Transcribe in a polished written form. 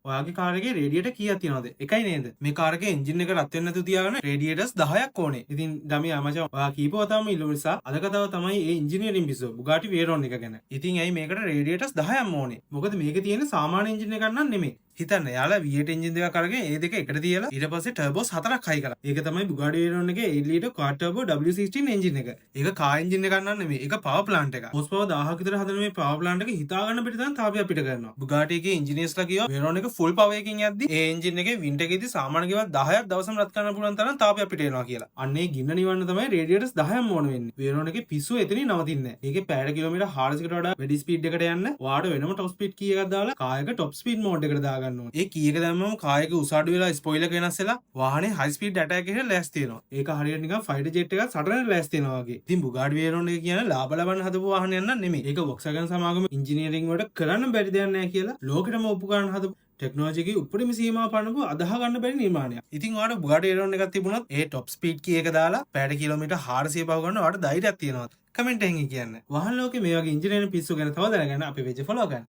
ඔයාගේ කාර් එකේ රේඩියේටර් කීයක් තියෙනවද? එකයි නේද? මේ කාර් එකේ එන්ජින් එක රත් වෙන්නේ නැතුව තියාගන්න රේඩියේටර්ස් 10ක් ඕනේ. ඉතින් ගමේ මචං ඔයා කීපව තමයි ඉල්ලුව නිසා අද කතාව තමයි මේ ඉංජිනේරින් පිස්සුව බුගාටි වේරෝන් එක ගැන. ඉතින් ඇයි මේකට රේඩියේටර්ස් 10ක්ම ඕනේ? මොකද මේකේ තියෙන සාමාන්‍ය එන්ජින් එකක් නන් නෙමෙයි. හිතන්න යාලා V8 එන්ජින් දෙකක් අරගෙන ඒ දෙක එකට තියලා ඊට පස්සේ ටර්බෝස් 4ක් හයි කරා. ඒක තමයි බුගාටි වේරෝන් එකේ 8 ලීටර් ක්වාඩ් ටර්බෝ W16 එන්ජින් එක. ඒක කාර් එන්ජින් එකක් නන් නෙමෙයි. ඒක පවර් ප්ලාන්ට් එකක්. හොස් පවර් 1000ක් විතර හදන මේ පවර් ප්ලාන්ට් එක හිතා ගන්න පිට තරම් තාපයක් පිට කරනවා. බුගාටි එකේ ඉංජිනේර්ස්ලා කියවා වේරෝන් එක ෆුල් පවර් එකකින් යද්දි ඒ එන්ජින් එකේ වින්ට් එකේදී සාමාන්‍ය ගෙවත් 10ක් දවසම රත් කරන්න පුළුවන් තරම් තාපයක් පිට එනවා කියලා. අන්න ඒ ගින්න නිවන්න තමයි රේඩියේටර්ස් 10ක්ම ඕන වෙන්නේ. වේරෝන් එකේ පිස්සුව එතනින් නවතින්නේ නැහැ. ඒකේ පැයට කිලෝමීටර් 400කට වඩා වැඩි ස්පීඩ් එකකට යන්න ඔයාට වෙනම টොප් ස්පීඩ් කී එකක් දාලා කායක টොප් ස්පීඩ් මෝඩ් එකට දාගන්න ඕනේ. ඒ කී එක දැම්මම කායක උසාඩු වෙලා ස්පොයිලර් එක වෙනස් වෙලා වාහනේ හයි ස්පීඩ් ඇටැක් එකකට ලෑස්ති වෙනවා. ඒක හරියට නිකන් ෆයිටර් ජෙට් එකක් සටනට ලෑස්ති වෙනවා වගේ. ඉතින් බුගාටි වේරෝන් එක කියන්නේ ලාභ ලබන්න හදපු වාහනයක් නන් නෙමෙයි. ඒක Volkswagen සමාගම ඉංජිනේරින් වලට කරන්න බැරි දෙයක් නැහැ කියලා ලෝකෙටම ඔප්පු කරන්න හදපු ටෙක්නෝලොජි එකේ උඩින්ම සීමා පනපු අදාහ ගන්න බැරි නිර්මාණයක්. ඉතින් ඔයාලට බුගාටි වේරෝන් එකක් තිබුණොත් ඒ টොප් ස්පීඩ් කී එක දාලා පැයට කිලෝමීටර් 400 පව ගන්න ඔයාලට ධෛර්යයක් තියෙනවා. කමෙන්ට් එකෙන් කියන්න. වාහන ලෝකේ මේ වගේ ඉංජිනේරින් පිස්සු ගැන තව දැනගන්න අපේ පේජ් එක ෆලෝ කරන්න.